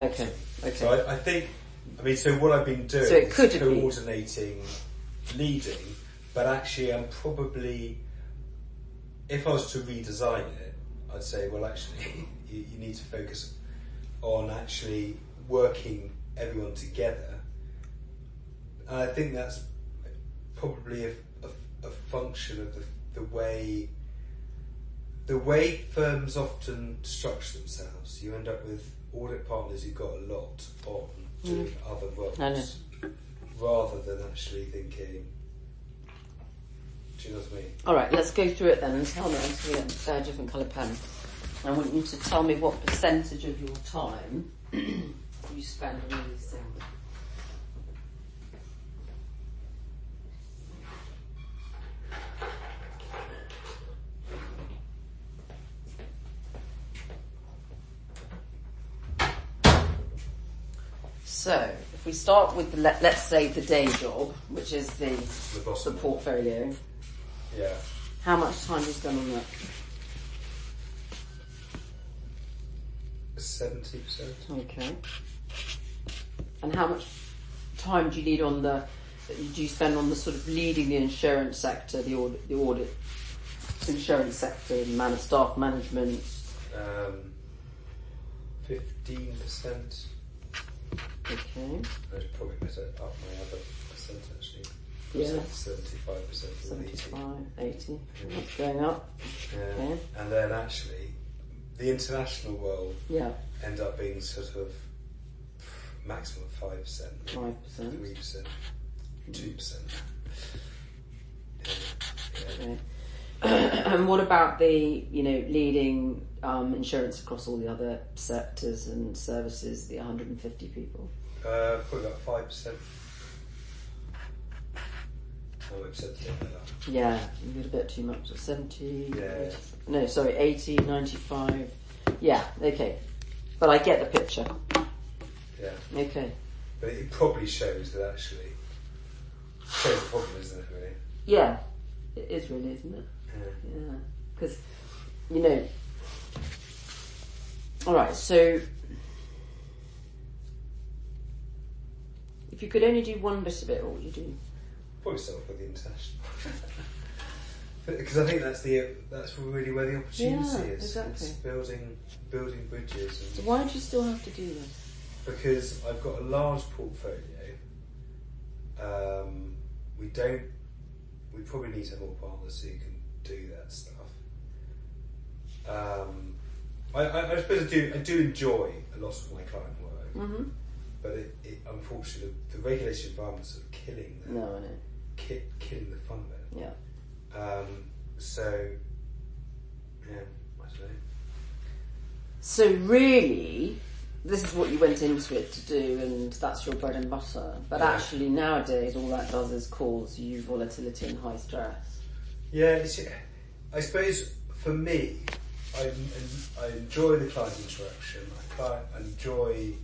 Okay. So I think, so what I've been doing So it could is have been. coordinating, leading, but actually I'm probably, if I was to redesign it, I'd say, well, actually, you need to focus on actually working everyone together. And I think that's probably a function of the way firms often structure themselves. You end up with audit partners who've got a lot on doing other roles, rather than actually thinking. Do you know what I mean? All right, let's go through it then and tell me. I'm going to get a different colour pen. I want you to tell me what percentage of your time you spend on these things. So, if we start with let's say the day job, which is the portfolio. Yeah. How much time do you spend on that? 70%. Okay. And how much time do you need on do you spend on the sort of leading the insurance sector, the audit insurance sector, staff management? 15%. Okay. I'd probably better up my other percent actually. Yeah. 75%. 75, 80. That's going up. Okay. And then actually, the international world end up being sort of maximum 5%. 5%. 3%. 2%. Okay. And what about the, leading insurance across all the other sectors and services, the 150 people? Probably about 5%. Oh, we've said something like that. Yeah, a little bit too much. 70, yeah. 80, 95. Yeah, okay. But I get the picture. Yeah. Okay. But it probably shows that actually, shows the problem, isn't it, really? Yeah, it is really, isn't it? Yeah. Because, alright, so if you could only do one bit of it, what would you do? Probably start off with the international. Because I think that's really where the opportunity is. Exactly. It's building bridges. So why do you still have to do this? Because I've got a large portfolio. We probably need to have more partners who can do that stuff. I suppose I do enjoy a lot of my client work, but it unfortunately the regulatory environment is sort of killing killing the fun of it. Yeah. So yeah, I don't know. So really, this is what you went into it to do, and that's your bread and butter. But actually, nowadays, all that does is cause you volatility and high stress. Yeah, I suppose for me, I enjoy the client interaction. I enjoy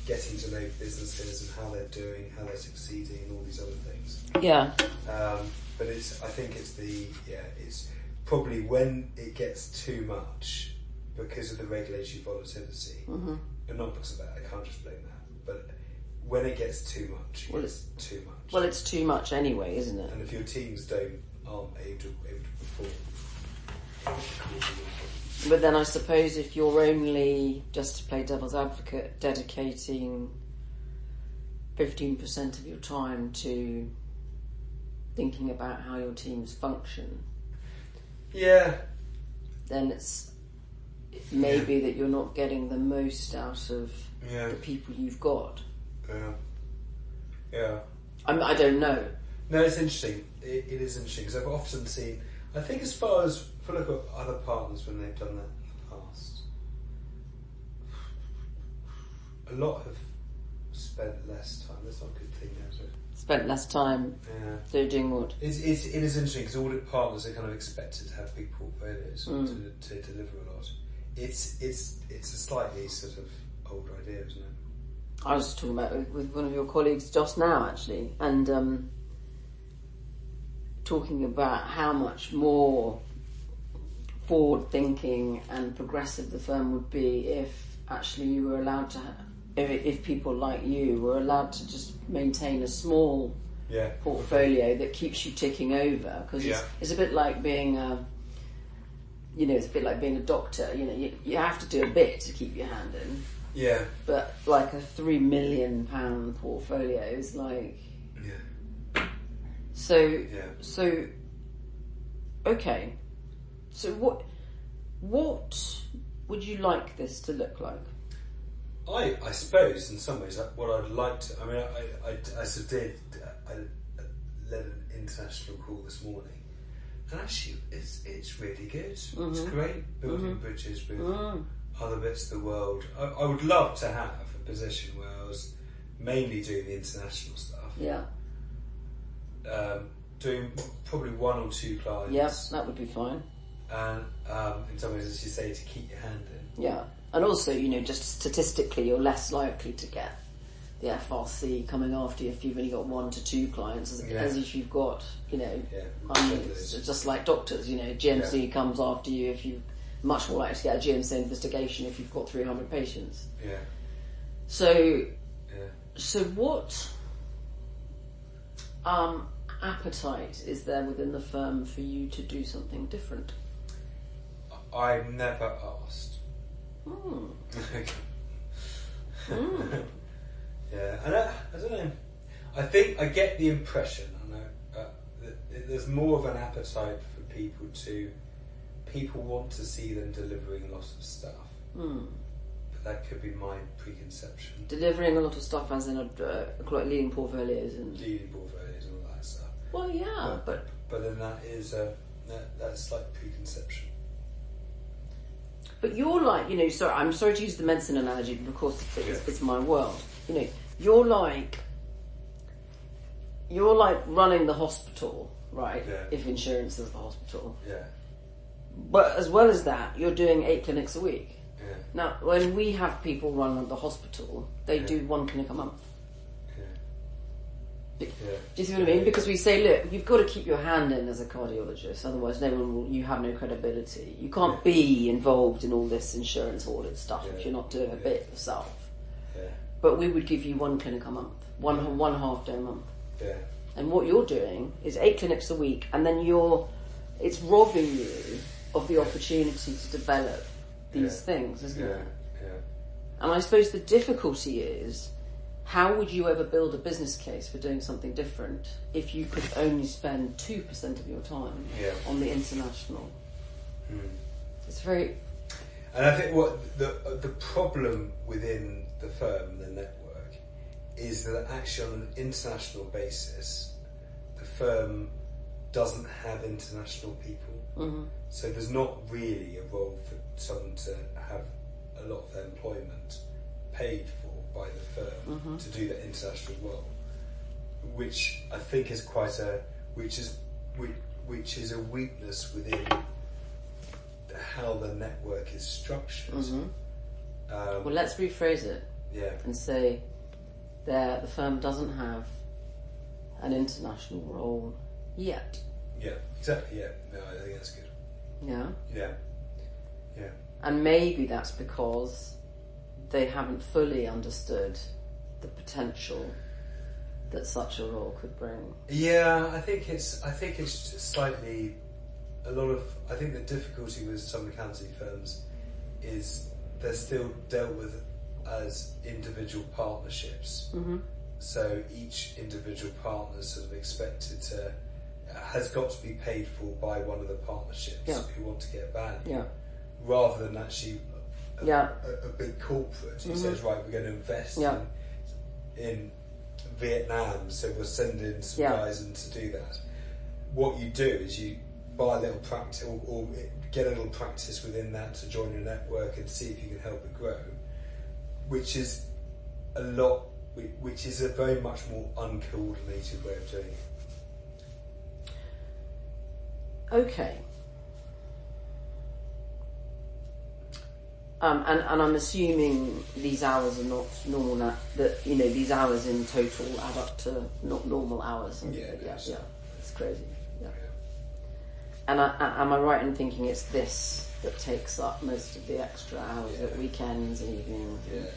getting to know businesses and how they're doing, how they're succeeding, and all these other things. Yeah. But I think it's probably when it gets too much because of the regulatory volatility, and not because of that. I can't just blame that. But when it gets too much, it's too much. Well, it's too much anyway, isn't it? And if your teams aren't able to perform. But then I suppose if you're only, just to play devil's advocate, dedicating 15% of your time to thinking about how your teams function, then it's maybe that you're not getting the most out of the people you've got. Yeah. I don't know. No, it's interesting. It is interesting because I've often seen. I think as far as if I look at other partners when they've done that in the past, a lot have spent less time. That's not a good thing, is it? Spent less time. Yeah. So doing what? It is interesting because audit partners are kind of expected to have big portfolios to deliver a lot. It's a slightly sort of old idea, isn't it? I was talking about it with one of your colleagues just now, actually, and talking about how much more forward-thinking and progressive the firm would be if actually you were allowed to if people like you were allowed to just maintain a small portfolio that keeps you ticking over, because it's a bit like being it's a bit like being a doctor. You have to do a bit to keep your hand in. Yeah. But like a £3 million portfolio is like. Yeah. So okay. So what would you like this to look like? I suppose in some ways what I'd like to. I mean, I sort of did. I led an international call this morning, and actually, it's really good. Mm-hmm. It's great building bridges with other bits of the world. I would love to have a position where I was mainly doing the international stuff. Yeah. Doing probably one or two clients. Yes, that would be fine. And in some ways, as you say, to keep your hand in. Yeah. And also, just statistically, you're less likely to get the FRC coming after you if you've only got 1 to 2 clients, as if you've got, hundreds. Just like doctors, GMC comes after you if you're much more likely to get a GMC investigation if you've got 300 patients. Yeah. So what appetite is there within the firm for you to do something different? I've never asked. Yeah, and I don't know. I think I get the impression, that there's more of an appetite for people want to see them delivering a lot of stuff. But that could be my preconception. Delivering a lot of stuff, as in leading portfolios and leading portfolios and all that stuff. Well, yeah, but then that's like preconception. But you're like, sorry, I'm sorry to use the medicine analogy, but of course it's my world. You're like running the hospital, right? Yeah. If insurance is the hospital. Yeah. But as well as that, you're doing 8 clinics a week. Yeah. Now, when we have people run at the hospital, they do 1 clinic a month. Do you see what I mean? Because we say, look, you've got to keep your hand in as a cardiologist, otherwise you have no credibility. You can't be involved in all this insurance audit stuff if you're not doing a bit yourself. Yeah. But we would give you 1 clinic a month, one half day a month. Yeah. And what you're doing is 8 clinics a week, and then it's robbing you of the opportunity to develop these things, isn't it? Yeah. And I suppose the difficulty is, how would you ever build a business case for doing something different if you could only spend 2% of your time on the international? It's very... And I think what the problem within the firm, the network, is that actually on an international basis, the firm doesn't have international people. So there's not really a role for someone to have a lot of their employment paid for by the firm to do that international role, which I think is which is a weakness within how the network is structured. Well, let's rephrase it and say that the firm doesn't have an international role yet. Yeah, exactly. Yeah, no, I think that's good. Yeah. Yeah. And maybe that's because they haven't fully understood the potential that such a role could bring. Yeah, I think it's slightly a lot of. I think the difficulty with some accounting firms is they're still dealt with as individual partnerships. So each individual partner is sort of expected has got to be paid for by one of the partnerships who want to get value, rather than actually a big corporate who says, right, we're going to invest in Vietnam, so we'll send in some guys in to do that. What you do is you buy a little practice or get a little practice within that to join your network and see if you can help it grow, which is a very much more uncoordinated way of doing it. Okay. And I'm assuming these hours are not normal. These hours in total add up to not normal hours. It's crazy. Yeah. And am I right in thinking it's this that takes up most of the extra hours at weekends and evenings? Yeah.